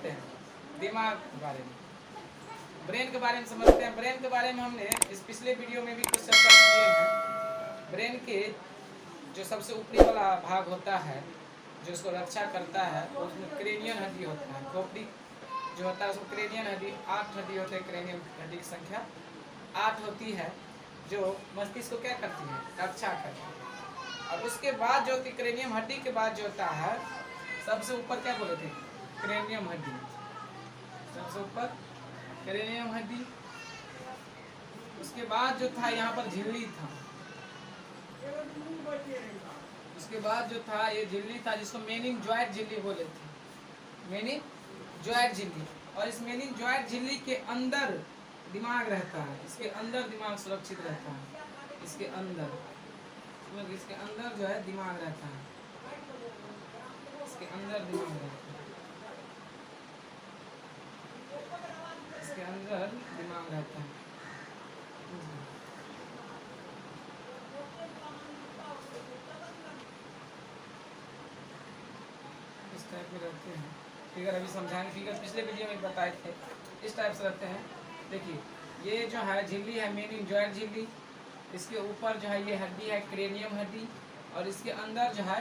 समझते हैं, दिमाग के बारे में, ब्रेन के बारे में समझते हैं। ब्रेन के बारे में हमने इस पिछले वीडियो में भी कुछ चर्चा किए हैं। ब्रेन के जो सबसे ऊपरी वाला भाग होता है जो उसको रक्षा करता है, उसमें क्रेनियन हड्डी होता है। खोपड़ी जो होता है उसको क्रेनियन हड्डी, 8 हड्डी होते हैं। क्रेनियन हड्डी की संख्या 8 होती है, जो मस्तिष्क को क्या करती है, रक्षा करती है। और उसके बाद जो होती क्रेनियम हड्डी के बाद जो होता है सबसे ऊपर, क्या बोले थे, क्रेनियम हड्डी, सबसे ऊपर क्रेनियम हड्डी। उसके बाद जो था यहाँ पर झिल्ली था, उसके बाद जो था ये झिल्ली था जिसको मेनिंजॉइड झिल्ली बोले थे, मेनिंजॉइड झिल्ली। और इस मेनिंजॉइड झिल्ली के अंदर दिमाग रहता है, इसके अंदर दिमाग सुरक्षित रहता है, इसके अंदर, इसके अंदर जो है दिमाग रहता है, इसके अंदर दिमाग रहता है, इसके अंदर दिमाग रहता है। इस टाइप में रहते हैं। फिगर अभी समझाएंगे, फिगर पिछले वीडियो में बताए थे, इस टाइप से रहते हैं। देखिए ये जो है झिल्ली है मेनिंजॉइड झिल्ली, इसके ऊपर जो है ये हड्डी है क्रेनियम हड्डी, और इसके अंदर जो है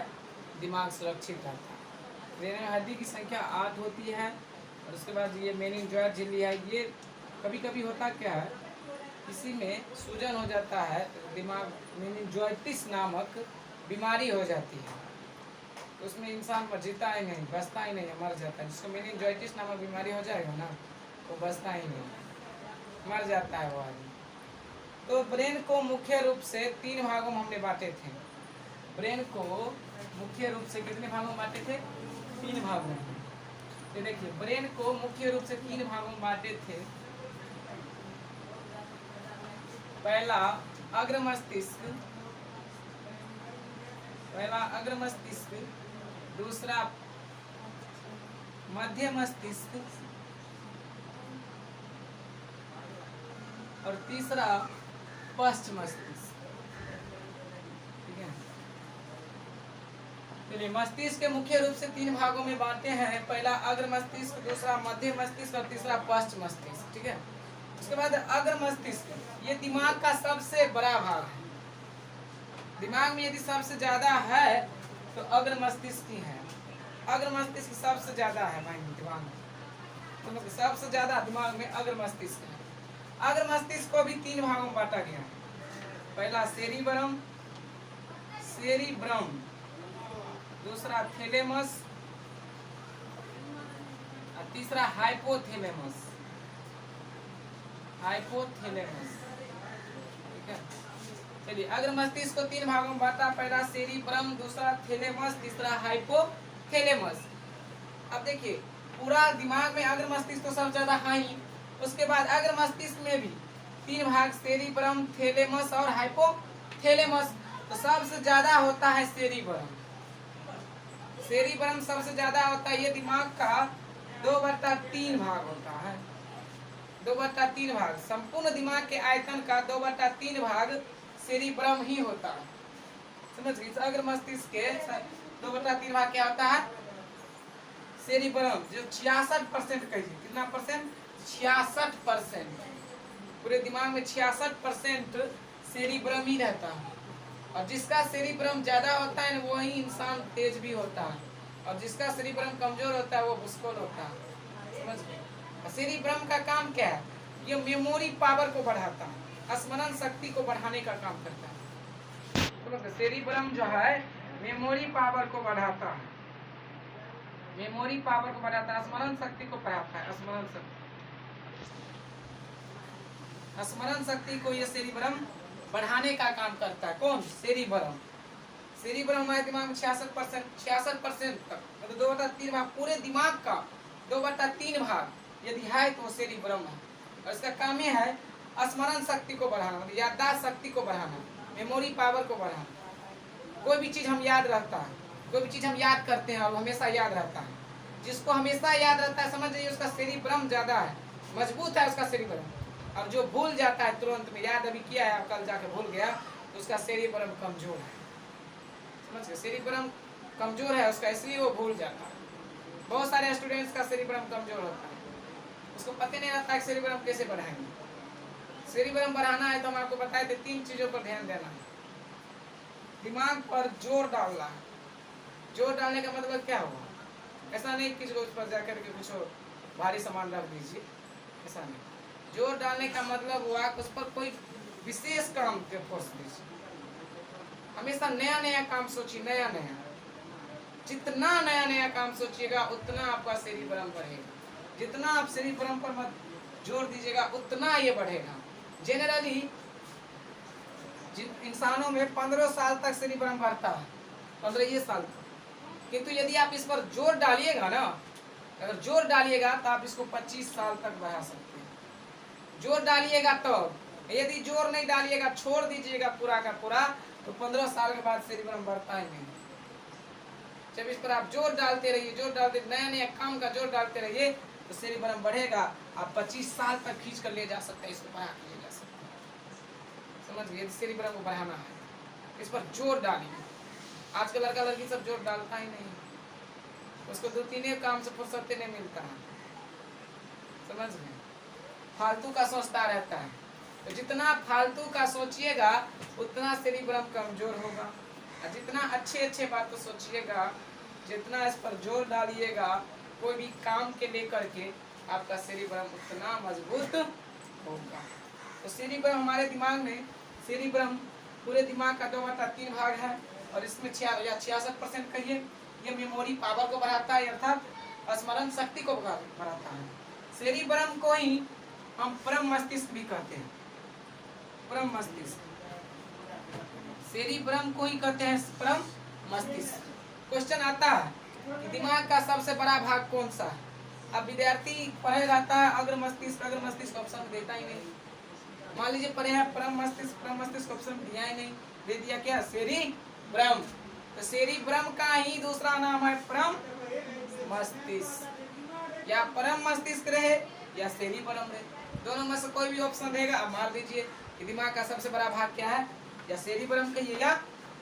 दिमाग सुरक्षित रहता है। क्रेनियम हड्डी की संख्या 8 होती है। और उसके बाद ये मेनिंजॉइड झिल्ली है। ये कभी कभी होता क्या है, किसी में सूजन हो जाता है, दिमाग मेनिंजॉइटिस नामक बीमारी हो जाती है, तो उसमें इंसान बचता ही नहीं, बचता ही नहीं है, मर जाता है। जिसको मेनिंजॉइटिस नामक बीमारी हो जाएगा ना, वो बचता ही नहीं, मर जाता है वो आदमी। तो ब्रेन को मुख्य रूप से 3 भागों में हमने बांटे थे। ब्रेन को मुख्य रूप से कितने भागों में बांटे थे, 3 भागों में। तो देखिए ब्रेन को मुख्य रूप से 3 भागों में बांटे थे। पहला अग्र मस्तिष्क, दूसरा मध्य मस्तिष्क, और तीसरा पश्च मस्तिष्क। ठीक है, चलिए मस्तिष्क के मुख्य रूप से 3 भागों में बांटे हैं। पहला अग्र मस्तिष्क, दूसरा मध्य मस्तिष्क और तीसरा पश्च मस्तिष्क। ठीक है, उसके बाद अग्र मस्तिष्क, ये दिमाग का सबसे बड़ा भाग है। दिमाग में यदि सबसे ज्यादा है तो अग्र मस्तिष्क ही है। अग्र मस्तिष्क सबसे ज्यादा है भाई दिमाग में, तो सबसे ज्यादा दिमाग में अग्र मस्तिष्क है। अग्र मस्तिष्क को भी 3 भागों में बांटा गया है। पहला सेरिब्रम, दूसरा थैलेमस और तीसरा हाइपोथैलेमस। ठीक है, चलिए अग्र मस्तिष्क को 3 भागों में बांटा। पहला सेरिब्रम, दूसरा थैलेमस, तीसरा हाइपोथैलेमस। अब देखिए पूरा दिमाग में अग्र मस्तिष्क तो सबसे ज्यादा है ही, उसके बाद अग्र मस्तिष्क में भी 3 भाग, सेरिब्रम, थैलेमस और हाइपोथैलेमस। तो सबसे ज्यादा होता है सेरिब्रम। सेरिब्रम सबसे ज्यादा होता है। ये दिमाग का 2/3 भाग होता है, 2/3 भाग। संपूर्ण दिमाग के आयतन का 2/3 भाग सेरिब्रम ही होता है। समझ गए, अग्र मस्तिष्क के 2/3 भाग क्या होता है, सेरिब्रम, जो 66% कहिए, कितना परसेंट, 66%। पूरे दिमाग में 66% सेरिब्रम ही रहता है। और जिसका सेरिब्रम ज्यादा होता है वही इंसान तेज भी होता है, और जिसका सेरिब्रम कमजोर होता है वो भुसकोल होता है। समझ गए, सेरिब्रम का काम क्या है, ये मेमोरी पावर को बढ़ाता है, स्मरण शक्ति को बढ़ाने का काम करता है। तो सेरिब्रम जो है मेमोरी पावर को बढ़ाता है, स्मरण शक्ति को बढ़ाता है, स्मरण शक्ति को ये सेरिब्रम बढ़ाने का काम करता है। कौन, सेरिब्रम हमारे दिमाग में 66% तक, मतलब 2/3 भाग, पूरे दिमाग का 2/3 भाग यदि है तो सेरिब्रम है। और इसका काम ये है स्मरण शक्ति को बढ़ाना, मतलब याददाश्त शक्ति को बढ़ाना, मेमोरी पावर को बढ़ाना। कोई भी चीज हम याद रहता है, कोई भी चीज हम याद करते हैं और हमेशा याद रहता है। जिसको हमेशा याद रहता है समझ जाइए उसका सेरिब्रम ज्यादा है, मजबूत है उसका सेरिब्रम। और जो भूल जाता है तुरंत में, याद अभी किया है कल जाके भूल गया, तो उसका सेरिब्रम कमजोर है। समझ गए, सेरिब्रम कमजोर है उसका, इसलिए वो भूल जाता है। बहुत सारे स्टूडेंट्स का सेरिब्रम कमजोर होता है, उसको पता नहीं रहता है सेरिब्रम कैसे बढ़ाएंगे। सेरिब्रम बढ़ाना है तो हम आपको बताए थे 3 चीजों पर ध्यान देना है। दिमाग पर जोर डालना है। जोर डालने का मतलब क्या हुआ? ऐसा नहीं किसी को उस पर जाकर के कुछ भारी सामान रख दीजिए, ऐसा नहीं। जोर डालने का मतलब हुआ उस पर कोई विशेष काम पे फोर्स दीजिए। हमेशा नया नया काम सोचिए, नया नया। जितना नया नया काम सोचिएगा उतना आपका सेरिब्रम बढ़ेगा। जितना आप सेरिब्रम पर मत जोर दीजिएगा उतना ये बढ़ेगा। जनरली जिन इंसानों में 15 साल तक सेरिब्रम बढ़ता है, 15 साल तक। किंतु यदि आप इस पर जोर डालिएगा ना, अगर जोर डालिएगा तो आप इसको 25 साल तक बढ़ा सकते हैं। जोर डालिएगा तो, यदि जोर नहीं डालिएगा, छोड़ दीजिएगा पूरा का पूरा, तो 15 साल के बाद सेरिब्रम बढ़ता ही नहीं। जब इस पर आप जोर डालते रहिए, जोर डालते, नया नया काम का जोर डालते रहिए, तो सेरिब्रम बढ़ेगा। आप 25 साल तक खींच कर ले जा सकते हैं, इसको बढ़ा कर ले जा सकते हैं। समझ गए? सेरिब्रम को बढ़ाना है, इस पर जोर डालिए। आजकल लड़का लड़की सब जोर डालता ही नहीं, उसको 2-3 काम से फुर्सत नहीं मिलता है। समझ गए? फालतू का सोचता रहता है। तो जितना फालतू का सोचिएगा उतना सेरिब्रम कमजोर होगा, और जितना अच्छे अच्छे बात सोचिएगा, जितना इस पर जोर डालिएगा कोई भी काम के लेकर के, आपका सेरिब्रम उतना मजबूत होगा। तो सेरिब्रम हमारे दिमाग में, सेरिब्रम पूरे दिमाग का 2/3 भाग है, और इसमें 66% कहिए ये मेमोरी पावर को बढ़ाता है, अर्थात स्मरण शक्ति को बढ़ाता है। सेरिब्रम को ही हम परम मस्तिष्क भी कहते हैं। परम मस्तिष्क, सेरिब्रम को ही कहते हैं परम मस्तिष्क। क्वेश्चन आता है कि दिमाग का सबसे बड़ा भाग कौन सा है? अब विद्यार्थी पढ़े रहता है अग्र मस्तिष्क, अग्र मस्तिष्क ऑप्शन देता ही नहीं। मान लीजिए पढ़े हैं परम मस्तिष्क ऑप्शन दिया ही नहीं, दे दिया क्या? सेरिब्रम। तो सेरिब्रम का ही दूसरा नाम है परम मस्तिष्क। या परम मस्तिष्क रहे या सेरिब्रम रहे, दोनों में से कोई भी ऑप्शन देगा। अब मान लीजिए कि दिमाग का सबसे बड़ा भाग क्या है, या सेरिब्रम कहिए या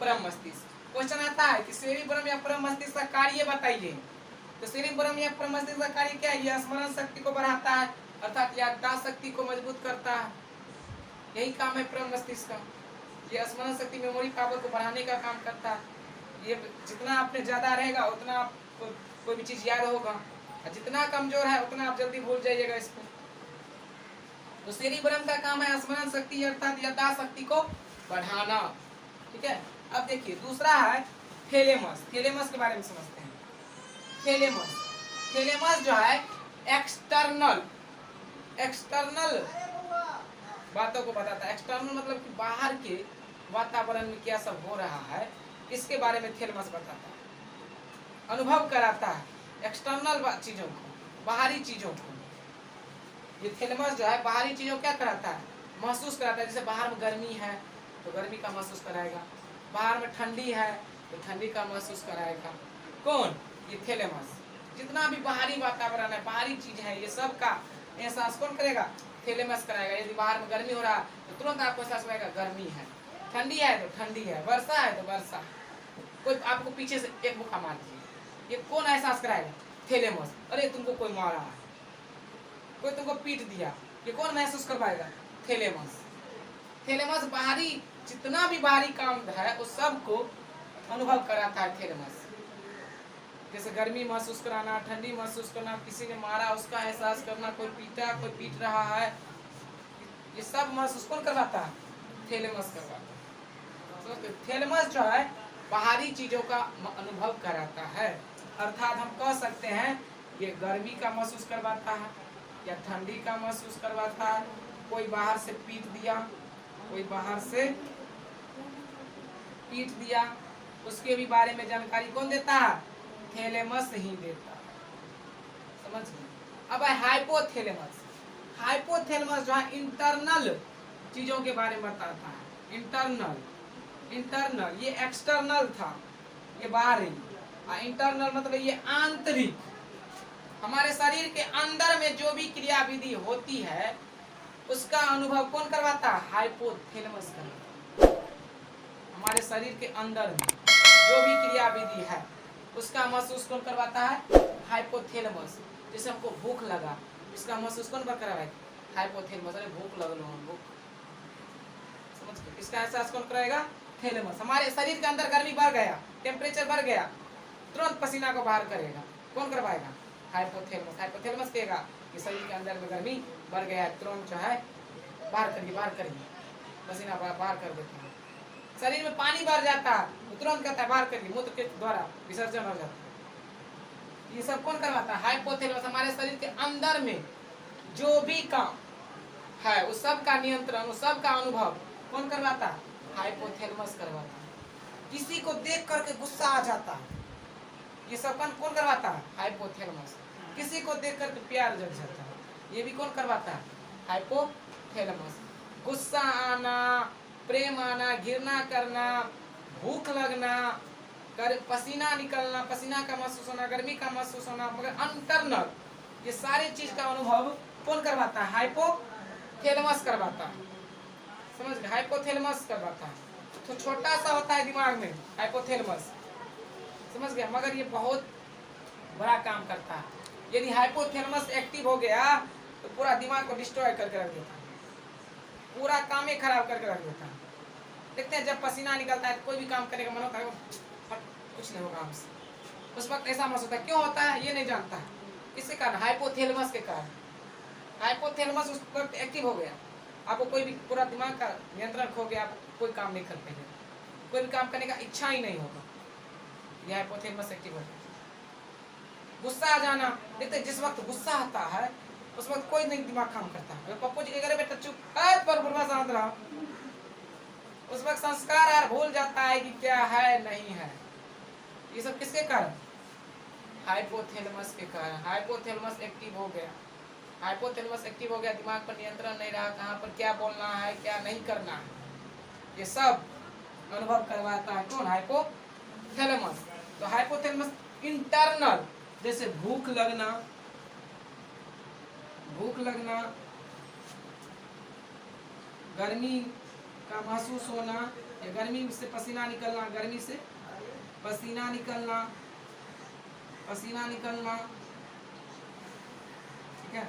परम मस्तिष्क। क्वेश्चन आता है कि सेरिब्रम या परम मस्तिष्क का कार्य बताइए। तो सेरिब्रम या परम मस्तिष्क का कार्य क्या है? यह स्मरण शक्ति को बढ़ाता है, अर्थात याददाश्त शक्ति को मजबूत करता है। यही काम है परम मस्तिष्क का। ये स्मरण शक्ति, मेमोरी पावर को बढ़ाने का काम करता है। ये जितना आपने ज्यादा रहेगा उतना आपको कोई भी चीज याद होगा, और जितना कमजोर है उतना आप जल्दी भूल जाइएगा इसको। तो सेरिब्रम का काम है स्मरण शक्ति अर्थात याददाश्त शक्ति को बढ़ाना। ठीक है। अब देखिए दूसरा है थैलेमस। थैलेमस के बारे में समझते हैं। थैलेमस जो है एक्सटर्नल बातों को बताता है। एक्सटर्नल मतलब कि बाहर के वातावरण में क्या सब हो रहा है, इसके बारे में थैलेमस बताता है, अनुभव कराता है एक्सटर्नल चीजों को, बाहरी चीजों को। ये थैलेमस जो है बाहरी चीजों क्या कराता है? महसूस कराता है। जैसे बाहर में गर्मी है तो गर्मी का महसूस कराएगा, बाहर में ठंडी है तो ठंडी का महसूस कराएगा। कौन? ये थैलेमस। जितना भी बाहरी वातावरण है, बाहरी चीज है, ये सब का एहसास कौन करेगा? थैलेमस कराएगा। यदि बाहर में गर्मी हो रहा है तो तुरंत आपको एहसास होगा गर्मी है, ठंडी है तो ठंडी है, वर्षा है तो वर्षा। कोई आपको पीछे से एक मुक्का मार दिए, ये कौन एहसास कराएगा? थैलेमस। अरे तुमको कोई मारा है, कोई तुमको पीट दिया, ये कौन महसूस करवाएगा? थैलेमस। थैलेमस बाहरी जितना भी बाहरी काम है उस सब को अनुभव कराता है थैलेमस। जैसे गर्मी महसूस कराना, ठंडी महसूस करना, किसी ने मारा उसका एहसास करना, कोई पीटा, कोई पीट रहा है, ये सब महसूस कौन करवाता है? थैलेमस करवाता है। तो थैलेमस जो है बाहरी चीजों का अनुभव कराता है, अर्थात हम कह सकते हैं ये गर्मी का महसूस करवाता है या ठंडी का महसूस करवाता है। कोई बाहर से पीट दिया, कोई बाहर से पीट दिया, उसके भी बारे में जानकारी कौन देता है? थैलेमस ही देता है। समझ गए? अब है हाइपोथैलेमस। हाइपोथैलेमस जो है इंटरनल चीजों के बारे में बताता है। इंटरनल ये एक्सटर्नल था, ये बाहरी। इंटरनल मतलब ये आंतरिक, हमारे शरीर के अंदर में जो भी क्रिया विधि होती है उसका अनुभव कौन करवाता है? हाइपोथैलेमस करवाता है। हमारे शरीर के अंदर में जो भी क्रिया विधि है उसका महसूस कौन करवाता है? हाइपोथैलेमस। जैसे हमको भूख लगा, इसका महसूस कौन कर रहा है? हाइपोथैलेमस। अरे भूख लगल हो, भूख, समझ गए? इसका एहसास कौन कराएगा? थैलेमस। हमारे शरीर के अंदर गर्मी बढ़ गया, टेम्परेचर बढ़ गया, तुरंत पसीना को बाहर करेगा, कौन करवाएगा? हाइपोथैलेमस। हाइपोथैलेमस कहेगा कि शरीर के अंदर में गर्मी बढ़ गया है, तुरंत जो है बाहर करिए, बाहर करिए, पसीना बाहर कर देता है। शरीर में पानी बढ़ जाता है तो तुरंत कहता है बाहर करिए, मूत्र के द्वारा विसर्जन हो जाता है। ये सब कौन करवाता है? हाइपोथैलेमस। हमारे शरीर के अंदर में जो भी काम है उस सब का नियंत्रण, उस सब का अनुभव कौन करवाता है? हाइपोथैलेमस करवाता है। किसी को देख करके गुस्सा आ जाता है, ये सब कौन करवाता है? हाइपोथैलेमस। किसी को देख करके प्यार जग जाता है, ये भी कौन करवाता है? हाइपोथैलेमस। गुस्सा आना, प्रेम आना, घृणा करना, भूख लगना, पसीना निकलना, पसीना का महसूस होना, गर्मी का महसूस होना, मगर अंतर्नल ये सारी चीज का अनुभव कौन करवाता है? हाइपोथैलेमस करवाता है। समझ गए? हाइपोथैलेमस करवाता है। तो छोटा सा होता है दिमाग में हाइपोथैलेमस, समझ गया, मगर ये बहुत बड़ा काम करता है। यदि हाइपोथैलेमस एक्टिव हो गया तो पूरा दिमाग को डिस्ट्रॉय करके रख देता है, पूरा काम ही खराब करके रख देता है। देखते हैं जब पसीना निकलता है तो कोई भी काम करने का मन होता है, कुछ नहीं होगा हमसे, उस वक्त ऐसा महसूस होता है। क्यों होता है ये नहीं जानता है, किसके कारण? हाइपोथैलेमस के कारण। हाइपोथैलेमस उस वक्त एक्टिव हो गया, आपको कोई भी, पूरा दिमाग का नियंत्रण खो गया, आप कोई काम नहीं कर पाएंगे, कोई भी काम करने का इच्छा ही नहीं होगा, यह हाइपोथैलेमस एक्टिव हो गया। गुस्सा आ जाना, देखते जिस वक्त गुस्सा आता है उस वक्त कोई नहीं दिमाग काम करता है। पप्पू जी के घर बेटा चुप पर बुरा शांत रहा, उस वक्त संस्कार यार भूल जाता है कि क्या है नहीं है। ये सब किसके कारण? हाइपोथैलेमस के कारण। हाइपोथैलेमस एक्टिव हो गया, हाइपोथैलेमस एक्टिव हो गया, दिमाग पर नियंत्रण नहीं रहा, कहाँ पर क्या बोलना है क्या नहीं करना है, ये सब अनुभव करवाता है कौन? हाइपोथैलेमस। तो हाइपोथैलेमस इंटरनल, जैसे भूख लगना, गर्मी का महसूस होना, या गर्मी से पसीना निकलना, गर्मी से पसीना निकलना, ठीक है,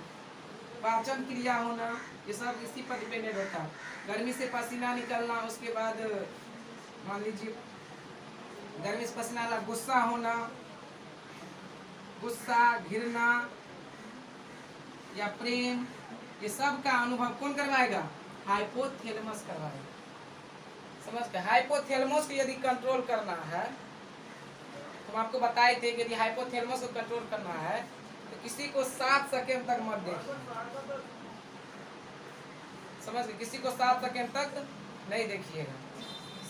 पाचन क्रिया होना, ये सब इसी पर डिपेंडेंट होता है। गर्मी से पसीना निकलना, उसके बाद मान लीजिए गर्मी से पसीना निकलना, गुस्सा होना, गुस्सा, घृणा या प्रेम, ये सब का अनुभव कौन करवाएगा? हाइपोथैलेमस करवाएगा। समझ गए? हाइपोथैलेमस को यदि कंट्रोल करना है, तो हम आपको बताए थे कि यदि हाइपोथैलेमस को कंट्रोल करना है तो किसी को 7 सेकंड तक मत देखिए। समझ गए? किसी को 7 सेकंड तक नहीं देखिएगा।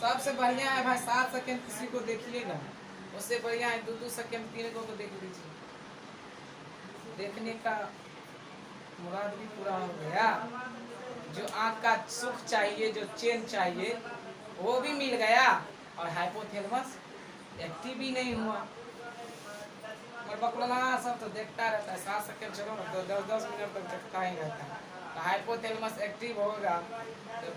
सबसे बढ़िया है भाई 7 सेकंड किसी को देखिएगा, उससे बढ़िया है 2-2 सेकंड 3 को देख लीजिए। देखने का मुराद भी पूरा हो गया, जो आँख का सुख चाहिए, जो चैन चाहिए वो भी मिल गया, और हाइपोथैलेमस एक्टिव भी नहीं हुआ। और बकला सब तो देखता रहता है, 7 सेकंड चलो ना, 10-10 मिनट तक देखता ही रहता है। तो हाइपोथैलेमस एक्टिव होगा तो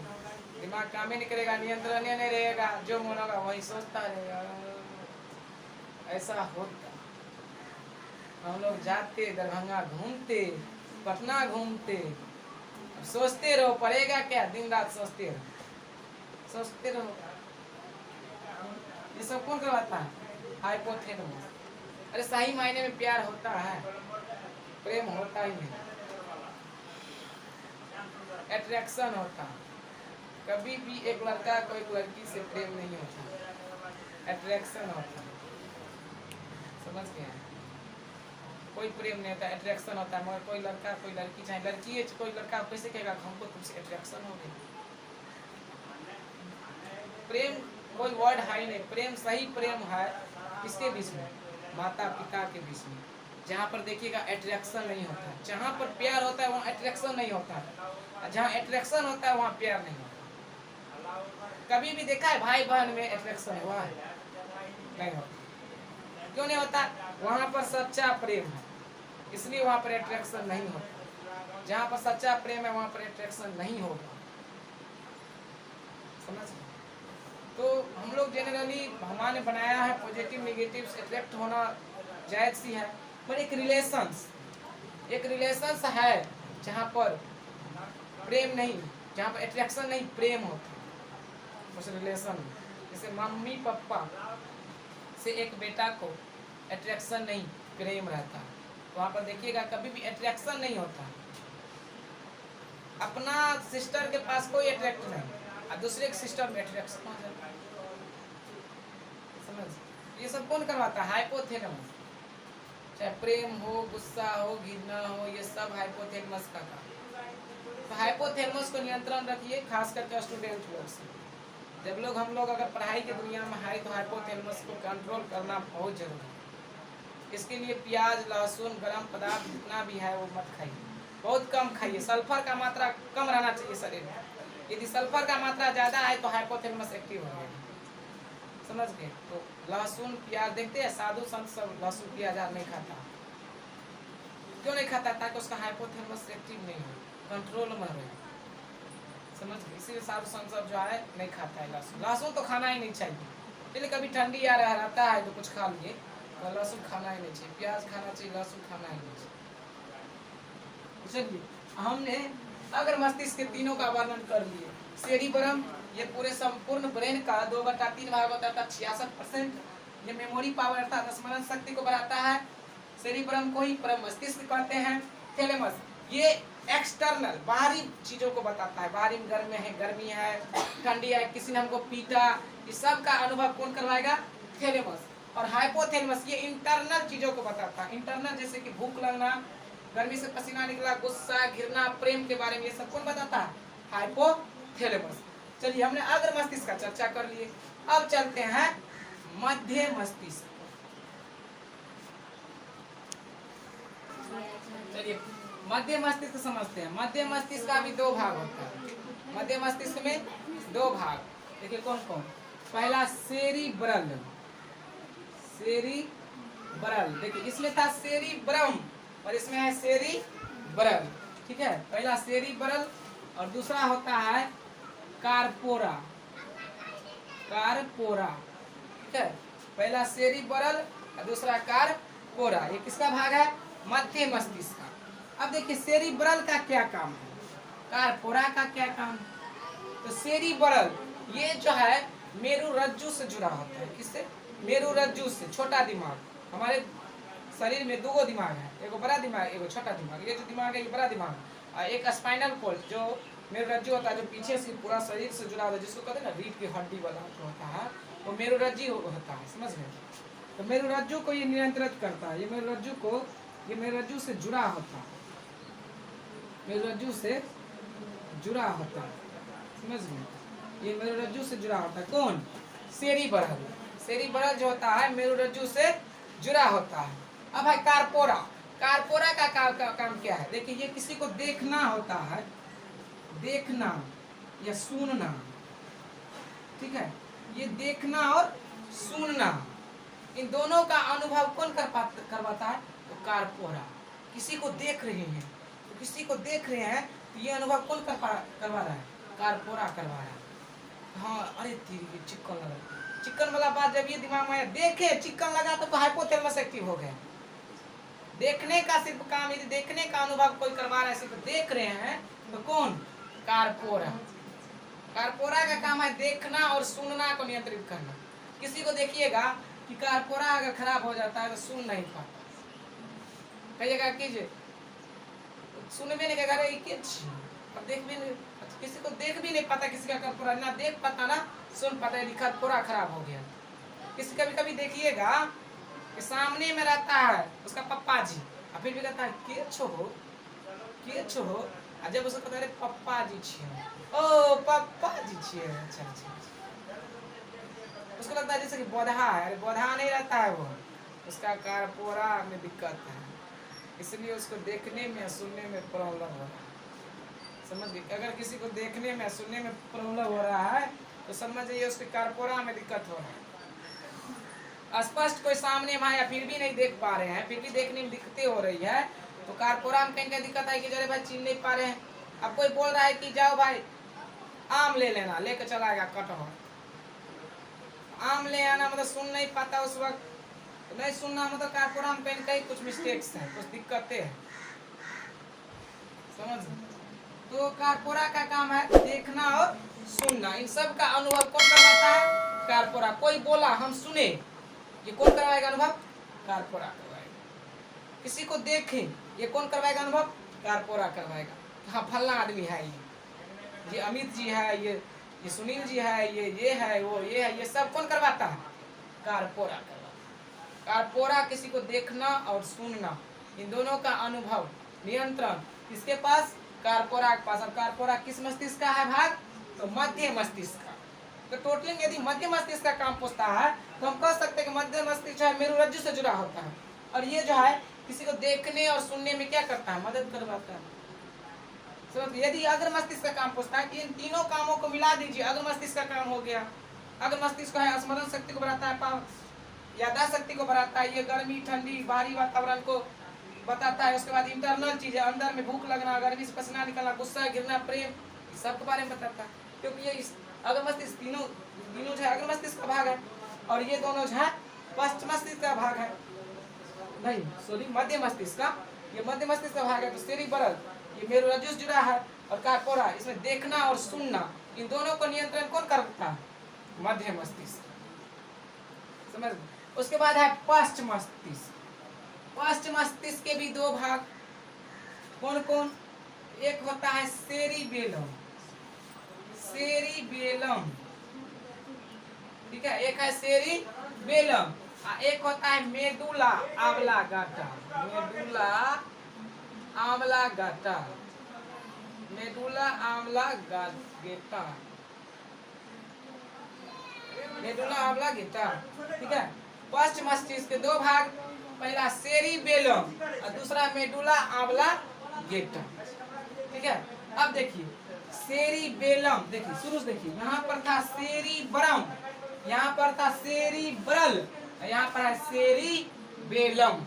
दिमाग काम ही नहीं करेगा, नियंत्रण नहीं रहेगा, जो मन होगा वही सोचता रहेगा। ऐसा होता, हम लोग जाते दरभंगा घूमते, पटना घूमते, सोचते रहो पड़ेगा क्या, दिन रात सोचते रहो। ये सब कौन करवाता है? हाइपोथैलेमस। अरे सही मायने में प्यार होता है, प्रेम होता ही नहीं, अट्रैक्शन होता है। कभी भी एक लड़का को एक लड़की से प्रेम नहीं होता, अट्रैक्शन होता है। समझ गए? कोई प्रेम नहीं होता, अट्रैक्शन होता है। मगर कोई लड़का कोई लड़की, चाहे लड़की है कोई लड़का, कैसे कहेगा हमको तुमसे अट्रैक्शन हो गई? प्रेम कोई वर्ड है ही नहीं। प्रेम सही प्रेम है किसके बीच में? माता पिता के बीच में, जहाँ पर देखिएगा अट्रैक्शन नहीं होता है। जहाँ पर प्यार होता है वहाँ अट्रैक्शन नहीं होता है, जहाँ अट्रैक्शन होता है वहाँ प्यार नहीं होता। कभी भी देखा है भाई बहन में अट्रैक्शन हुआ है? नहीं होता। क्यों नहीं होता? वहाँ पर सच्चा प्रेम है, इसलिए वहाँ पर अट्रैक्शन नहीं होता। जहाँ पर सच्चा प्रेम है वहाँ पर अट्रैक्शन नहीं होगा। समझ? तो हम लोग जनरली भगवान ने बनाया है पॉजिटिव नेगेटिव अट्रैक्ट होना जायज़ सी है, पर एक रिलेशंस है जहाँ पर प्रेम नहीं, जहाँ पर अट्रैक्शन नहीं प्रेम होता है उस रिलेशन में। जैसे मम्मी पापा से एक बेटा को अट्रैक्शन नहीं प्रेम रहता है, वहाँ पर देखिएगा कभी भी अट्रैक्शन नहीं होता। अपना सिस्टर के पास कोई अट्रैक्ट नहीं और दूसरे के सिस्टर में अट्रैक्शन हो जाता है। समझ, ये सब कौन करवाता है? हाइपोथैलेमस। चाहे प्रेम हो, गुस्सा हो, घृणा हो, ये सब हाइपोथैलेमस का काम। तो हाइपोथैलेमस को नियंत्रण रखिए, खास करके स्टूडेंट लोग से। जब हम लोग अगर पढ़ाई की दुनिया में है तो हाइपोथैलेमस को कंट्रोल करना बहुत जरूरी है। इसके लिए प्याज, लहसुन, गर्म पदार्थ जितना भी है वो मत खाइए, बहुत कम खाइए। सल्फर का मात्रा कम रहना चाहिए शरीर में। यदि सल्फर का मात्रा ज़्यादा है तो हाइपोथैलेमस एक्टिव हो जाएगा। समझ गए? तो लहसुन प्याज, देखते हैं साधु संत सब लहसुन प्याज नहीं खाता। क्यों नहीं खाता? ताकि उसका हाइपोथैलेमस एक्टिव नहीं हो, कंट्रोल में रहे। समझ गए? इसीलिए साधु संत सब जो है नहीं खाता है लहसुन। लहसुन तो खाना ही नहीं चाहिए। चलिए कभी ठंडी आ रहता है तो कुछ खा लिए, तो लहसुन खाना ही नहीं चाहिए। प्याज खाना चाहिए, लहसुन खाना ही नहीं चाहिए। चलिए हमने अगर मस्तिष्क के तीनों का वर्णन कर लिए। सेरिबरम, ये पूरे संपूर्ण ब्रेन का 2/3 भाग होता है, 66%। ये मेमोरी पावर अर्थात स्मरण शक्ति को बढ़ाता है। सेरिबरम को ही परम मस्तिष्क कहते हैं। थैलेमस, ये एक्सटर्नल बाहरी चीजों को बताता है। बाहरी में गर्मी है, ठंडी है, किसी ने हमको पीटा, ये सब का अनुभव कौन करवाएगा? थैलेमस। और हाइपोथैलेमस ये इंटरनल चीजों को बताता है। इंटरनल जैसे कि भूख लगना, गर्मी से पसीना निकला, गुस्सा, घृणा, प्रेम के बारे में ये सब कौन बताता है? हाइपोथैलेमस। चलिए हमने अग्र मस्तिष्क का चर्चा कर लिए, अब चलते हैं मध्य मस्तिष्क। चलिए मध्य मस्तिष्क समझते हैं। मध्य मस्तिष्क का भी 2 भाग होता है। मध्य मस्तिष्क में 2 भाग, देखिए कौन कौन। पहला सेरिब्रल, देखिए इसमें था सेरिब्रम और इसमें है सेरिब्रल। ठीक है, पहला सेरिब्रल और दूसरा होता है कार्पोरा। ठीक है, पहला सेरिब्रल और दूसरा कार्पोरा। ये किसका भाग है? मध्य मस्तिष्क का। अब देखिए सेरिब्रल का क्या काम है, कार्पोरा का क्या काम है। तो सेरिब्रल ये जो है मेरुरज्जु से जुड़ा होता है। किससे? मेरुरज्जु से। छोटा दिमाग, हमारे शरीर में 2 दिमाग है, एक बड़ा दिमाग, एक छोटा दिमाग। ये जो दिमाग है ये बड़ा दिमाग है, और एक स्पाइनल कोर्ड जो मेरुरज्जु होता है, जो पीछे से पूरा शरीर से जुड़ा होता है, जिसको कहते हैं ना रीढ़ की हड्डी वाला जो होता है, वो मेरुरज्जु होता है। समझ गए? तो मेरुरज्जु को ये नियंत्रित करता है। ये मेरुरज्जु से जुड़ा होता है, मेरुरज्जु से जुड़ा होता है। समझ गए? ये मेरुरज्जु से जुड़ा होता है। कौन? सेरिब्रल जो होता है मेरुरज्जु से जुड़ा होता है। अब है कार्पोरा। कार्पोरा का काम क्या है? देखिए ये किसी को देखना होता है, देखना या सुनना। ठीक है, ये देखना और सुनना, इन दोनों का अनुभव कौन करवाता है? तो कार्पोरा। किसी को देख रहे हैं तो ये अनुभव कौन करवा रहा है? कार्पोरा करवा रहा है। हाँ, अरे तेरी चिकन लगा, चिकन वाला बात जब ये दिमाग में आया, देखे चिकन लगा तो हाइपोथैलेमस एक्टिव हो गया। देखने का सिर्फ काम, यदि देखने का अनुभव कोई करवा रहा है, सिर्फ देख रहे हैं, तो कौन? कार्पोरा। कार्पोरा का काम है देखना और सुनना को नियंत्रित करना। किसी को देखिएगा कि कार्पोरा अगर खराब हो जाता है तो सुन नहीं पाता, कहिएगा कीजिए सुनबे नहीं करेगा, अब देख भी नहीं, किसी को देख भी नहीं पाता, किसी का कार्पोरा ना देख पाता ना सुन पाता, यदि कार्पोरा खराब हो गया। किसी कभी देखिएगा कि सामने में रहता है उसका पप्पा जी, और फिर भी कहता है के छो हो, और जब उसको कहता है पप्पा जी छिए, ओ पप्पा जी छिए, अच्छा, उसको लगता है जैसे कि बोधा है। अरे बोधा नहीं रहता है वो, उसका कार्पोरा में दिक्कत है, इसलिए उसको देखने में सुनने में प्रॉब्लम हो रहा है। समझ गए? अगर किसी को देखने में सुनने में प्रॉब्लम हो रहा है तो समझ जाइए उसके कार्पोरा में दिक्कत हो रहा है। स्पष्ट कोई सामने में या फिर भी नहीं देख पा रहे हैं, फिर भी देखने में दिक्कतें हो रही है, तो कार्पोरा में कहीं दिक्कत है कि जरे भाई चिन्ह नहीं पा रहे हैं। अब कोई बोल रहा है कि जाओ भाई आम ले लेना, लेकर चला गया कटहल, आम ले आना, मतलब सुन नहीं पाता उस वक्त, तो नहीं सुनना मतलब कारपोरा में कहीं कहीं कुछ मिस्टेक्स हैं, कुछ दिक्कतें हैं, समझ। तो कारपोरा का काम है देखना और सुनना, इन सब का अनुभव कौन करवाता है? कारपोरा। कोई बोला हम सुने, ये कौन करवाएगा अनुभव? कारपोरा करवाएगा। किसी को देखें, ये कौन करवाएगा अनुभव? कारपोरा करवाएगा। हाँ फलना आदमी है, ये अमित जी है, ये सुनील जी है, ये है, वो ये है, ये सब कौन करवाता है? कारपोरा करवाता। कारपोरा किसी को देखना और सुनना, इन दोनों का अनुभव नियंत्रण किसके पास? कारपोरा के पास। अब कारपोरा किस मस्तिष्क का है भाग? तो मध्य मस्तिष्क का। तो टोटलिंग यदि मध्य मस्तिष्क का काम पूछता है तो हम कह सकते हैं कि मध्य मस्तिष्क जो है मेरुरज्जु से जुड़ा होता है, और ये जो है किसी को देखने और सुनने में क्या करता है? मदद करवाता है। यदि अग्र मस्तिष्क का काम पूछता है, इन तीनों कामों को मिला दीजिए, अग्र मस्तिष्क का काम हो गया। अग्र मस्तिष्क है स्मरण शक्ति को बढ़ाता है, याददाश्त शक्ति को बढ़ाता है, ये गर्मी ठंडी बाहरी वातावरण को बताता है। उसके बाद इंटरनल चीज है, अंदर में भूख लगना, गर्मी से पसीना निकलना, गुस्सा गिरना, प्रेम, सब के बारे में बताता है, क्योंकि ये अग्र मस्तिष्क तीनों जो है अग्र मस्तिष्क का भाग है, और ये दोनों जो है पश्च मस्तिष्क का भाग है, नहीं सॉरी मध्य मस्तिष्क का, ये मध्य मस्तिष्क का भाग है। तो सेरिब्रल ये मेरुरज्जु से जुड़ा है, और कारपोरा इसमें देखना और सुनना, इन दोनों को नियंत्रण कौन करता है? मध्य मस्तिष्क, समझ। उसके बाद है पश्च मस्तिष्क। पश्च मस्तिष्क के भी दो भाग, कौन कौन? एक होता है सेरिबेलम, सेरिबेलम, ठीक है, एक है सेरिबेलम, एक होता है medulla oblongata, medulla oblongata, medulla oblongata, medulla oblongata, ठीक है। पश्च मस्तिष्क के दो भाग, पहला सेरिबेलम और दूसरा मेडुला ऑब्लांगेटा, ठीक है। अब देखिए सेरिबेलम, देखिए शुरू से देखिए, यहाँ पर था सेरिब्रम, यहाँ पर था सेरिब्रल, यहाँ पर है सेरिबेलम।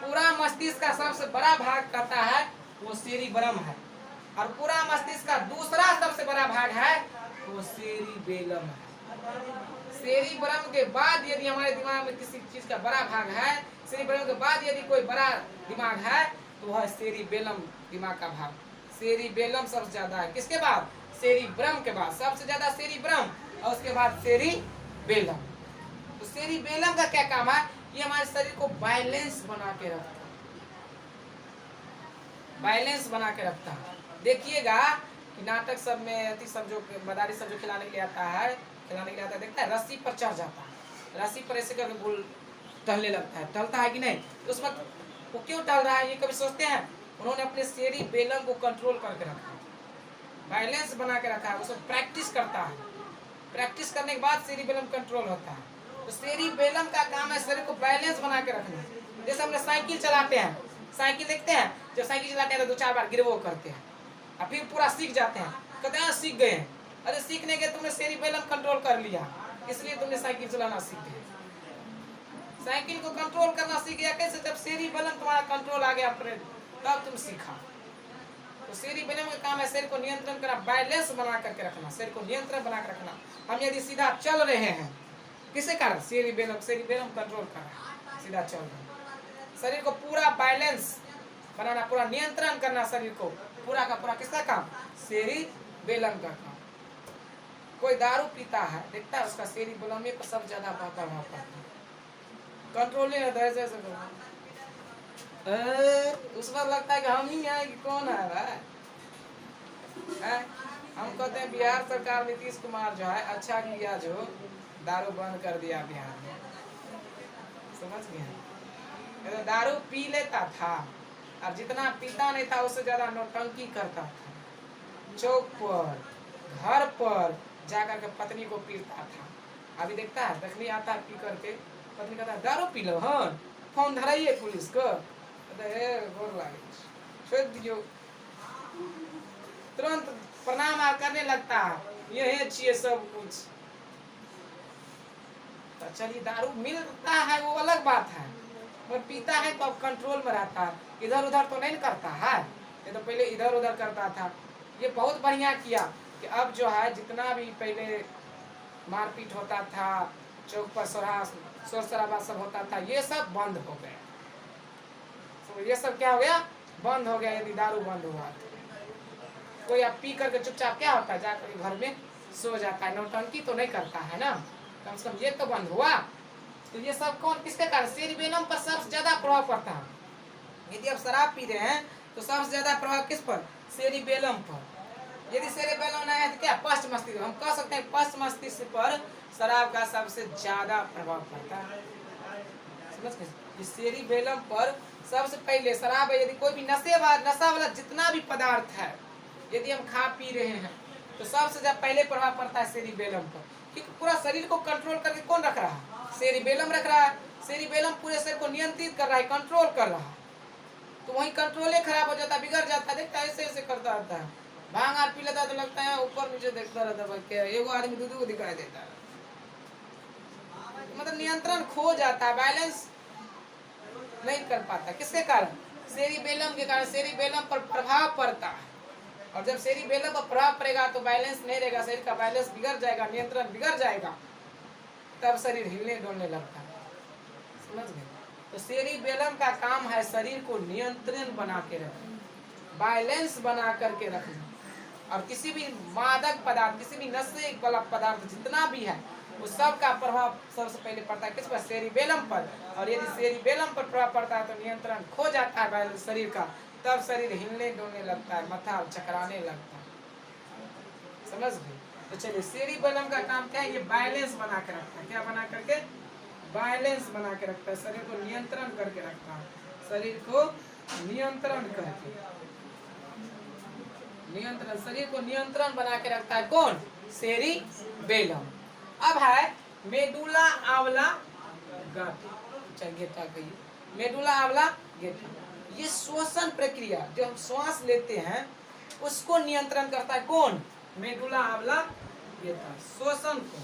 पूरा मस्तिष्क का सबसे बड़ा भाग कहता है वो सेरिब्रम है, और पूरा मस्तिष्क का दूसरा सबसे बड़ा भाग है वो सेरिबेलम है। सेरिब्रम के बाद यदि हमारे दिमाग में किसी चीज का बड़ा भाग है, सेरिब्रम के बाद यदि कोई बड़ा दिमाग है तो वह सेरिबेलम दिमाग का भाग। सेरिबेलम सबसे ज्यादा है, किसके बाद? सेरिब्रम के बाद सबसे ज्यादा सेरिब्रम, और उसके बाद सेरिबेलम। तो सेरिबेलम का क्या काम है? ये हमारे शरीर को बैलेंस बना के रखता है, बैलेंस बना के रखता है। देखिएगा कि नाटक सब में अति सब जो मदारी सब जो खिलाने के लिए आता है, देखता है रस्सी पर चढ़ जाता है, रस्सी पर ऐसे करके बोल टहलने लगता है, टहलता है कि नहीं? तो उस वक्त वो क्यों टहल रहा है, ये कभी सोचते हैं? उन्होंने अपने सेरिबेलम को कंट्रोल करके रखा है, बैलेंस बना के रखा है, उसको प्रैक्टिस करता है, प्रैक्टिस करने के बाद सेरिबेलम कंट्रोल होता है। तो सेरिबेलम का काम है शरीर को बैलेंस बना के रखना। जैसे हम साइकिल चलाते हैं, साइकिल देखते हैं, जब साइकिल चलाते हैं तो 2-4 बार गिरवो करते हैं, और फिर पूरा सीख जाते हैं, कहते हैं सीख गए हैं। अरे सीखने के तुमने सेरिबेलम कंट्रोल कर लिया, इसलिए तुमने साइकिल चलाना सीख गए। साइकिल को कंट्रोल करना सीख गया कैसे? जब सेरिबेलम तुम्हारा कंट्रोल आ गया तब तुम सीखा। तो सेरिबेलम का काम है शरीर को नियंत्रण करना, बैलेंस बना करके रखना, शरीर को नियंत्रण बना कर रखना। हम यदि सीधा चल रहे हैं, किसके कारण? सेरिबेलम कंट्रोल कर रहा है, सीधा चल रहे हैं। शरीर को पूरा बैलेंस बनाना, पूरा नियंत्रण करना, शरीर को पूरा का पूरा किसका काम? सेरिबेलम का काम। कोई दारू पीता है, देखता है उसका सेरिबेलम में सब ज्यादा प्रभाव पड़ता है, कंट्रोल नहीं होता है। उस वक्त लगता है कि हम ही हैं कि कौन है भाई? हम कहते हैं बिहार सरकार नीतीश कुमार जो है अच्छा किया जो दारू बंद कर दिया बिहार में, समझ गए? तो दारू पी लेता था, और जितना पीता नहीं था उससे ज्यादा नौटंकी करता था, चौक पर घर पर जाकर के पत्नी को पीटता था। अभी देखता है, देखने आता है पी करके, पत्नी कहता है दारू पी लो, हाँ फोन धराइए पुलिस को, छोड़ दियो, तुरंत प्रणाम करने लगता है, ये चाहिए सब कुछ। तो चलिए दारू मिलता है वो अलग बात है, पर पीता है तो अब कंट्रोल में रहता है, इधर उधर तो नहीं करता है। ये तो पहले इधर उधर करता था। ये बहुत बढ़िया किया कि अब जो है जितना भी पहले मारपीट होता था, चौक पर सोरास शोर शराबा सब होता था, ये सब बंद हो गया। तो ये सब क्या हो गया, बंद हो गया। यदि दारू बंद हुआ तो कोई अब पी करके चुपचाप क्या होता है, जाकर घर में सो जाता है, नौटंकी तो नहीं करता है ना, कम से कम ये तो बंद हुआ। तो ये सब कौन, किसके कारण, सेरिबेलम पर सबसे ज्यादा प्रभाव पड़ता है। यदि आप शराब पी रहे हैं तो सबसे ज्यादा प्रभाव किस पर, सेरिबेलम पर। यदि सेरिबेलम नहीं है तो क्या, पश्च मस्तिष्क, हम कह सकते हैं पश्च मस्तिष्क पर शराब का सबसे ज्यादा प्रभाव पड़ता है। समझ गए, सेरिबेलम पर सबसे पहले शराब है। यदि कोई भी नशा वाला जितना भी पदार्थ है, यदि हम खा पी रहे हैं तो सबसे ज्यादा पहले प्रभाव पड़ता है सेरिबेलम पर, क्योंकि पूरा शरीर को कंट्रोल करके कौन रख रहा है, सेरिबेलम रख रहा है। सेरिबेलम पूरे शरीर को नियंत्रित कर रहा है, कंट्रोल कर रहा है। तो वही कंट्रोल खराब हो जाता है, बिगड़ जाता है। देखता है ऐसे ऐसे करता रहता है, भांग आर पी लेता है तो लगता है ऊपर नीचे देखता रहता है, एगो आदमी दूध को दिखाई देता है। मतलब नियंत्रण खो जाता है, बैलेंस नहीं कर पाता। किसके कारण, सेरिबेलम के कारण। सेरिबेलम पर प्रभाव पड़ता है, और जब सेरिबेलम पर प्रभाव पड़ेगा तो बैलेंस नहीं रहेगा, शरीर का बैलेंस बिगड़ जाएगा, नियंत्रण बिगड़ जाएगा, तब शरीर हिलने डुलने लगता है। समझ गए। तो सेरिबेलम का काम है शरीर को नियंत्रण बना के रखना, बैलेंस बना करके रखना। और किसी भी मादक पदार्थ, किसी भी नशे वाला पदार्थ जितना भी है, उस सब का प्रभाव सबसे पहले पड़ता है किस पर, सेरिबेलम पर। और यदि सेरिबेलम पर प्रभाव पड़ता है तो नियंत्रण खो जाता है बैलेंस शरीर का, तब शरीर हिलने डुलने लगता है, माथा चकराने लगता है। समझ गए। तो चलिए, सेरिबेलम का काम क्या है, ये बैलेंस बना के रखता है। क्या बना करके, बैलेंस बना के रखता है, शरीर को नियंत्रण करके रखता है, शरीर को नियंत्रण करके, नियंत्रण, शरीर को नियंत्रण बना के रखता है कौन, सेरिबेलम। अब है मेडुला ऑब्लांगेटा, मेडुला ऑब्लांगेटा, ये श्वसन प्रक्रिया, जो हम श्वास लेते हैं उसको नियंत्रण करता है कौन, मेडुला ऑब्लांगेटा। श्वसन को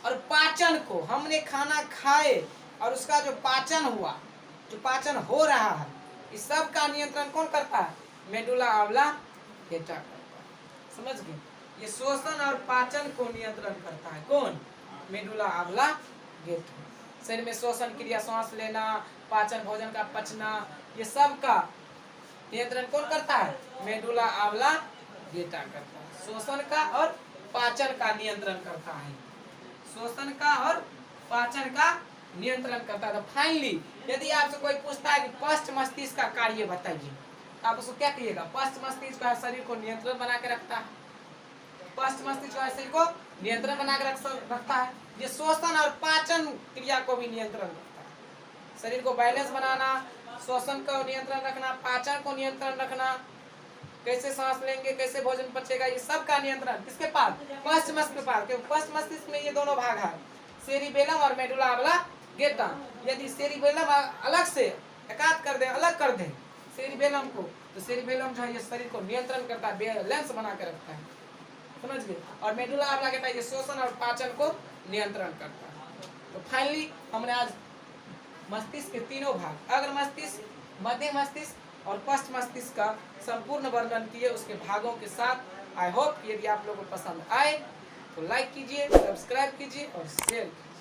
और पाचन को, हमने खाना खाए और उसका जो पाचन हुआ, जो पाचन हो रहा है, इस सब का नियंत्रण कौन करता है, मेडुला ऑब्लांगेटा करता है। समझ गए। ये श्वसन और पाचन को नियंत्रण करता है कौन, मेडुला ऑब्लांगेटा। शरीर में श्वसन क्रिया, सांस लेना, पाचन, भोजन का पचना, ये सब का नियंत्रण कौन करता है, मेडुला ऑब्लांगेटा करता है। श्वसन का और पाचन का नियंत्रण करता है, श्वसन का और पाचन का नियंत्रण करता है। तो फाइनली यदि आपसे कोई पूछता है कि पश्च मस्तिष्क का कार्य बताइए, आप उसको क्या कहिएगा, पश्च मस्तिष्क का शरीर को नियंत्रण बना के रखता है, पश्च मस्तिष्क का शरीर को नियंत्रण बना के रखता है। ये श्वसन और पाचन क्रिया को भी नियंत्रण रखता है, शरीर को बैलेंस बनाना, श्वसन को नियंत्रण रखना, पाचन को नियंत्रण रखना, कैसे सांस लेंगे, कैसे भोजन पचेगा, ये सब का नियंत्रण किसके पास, पश्च मस्तिष्क के पास। क्योंकि पश्च मस्तिष्क में ये दोनों भाग है, सेरिबेलम और मेडुला ऑब्लांगेटा। यदि सेरिबेलम अलग से एकात कर दे, अलग कर दे सेरिबेलम को, तो सेरिबेलम जो है ये शरीर को नियंत्रण करता है, बैलेंस बना के रखता है। समझ गए। और मेडुला ऑब्लांगेटा ये श्वसन और पाचन को नियंत्रण करता है। तो फाइनली हमने आज मस्तिष्क के तीनों भाग, अग्र मस्तिष्क, मध्य मस्तिष्क और पश्च मस्तिष्क का संपूर्ण वर्णन किए उसके भागों के साथ। आई होप यदि आप लोगों को पसंद आए तो लाइक कीजिए, सब्सक्राइब कीजिए और शेयर कीजिए।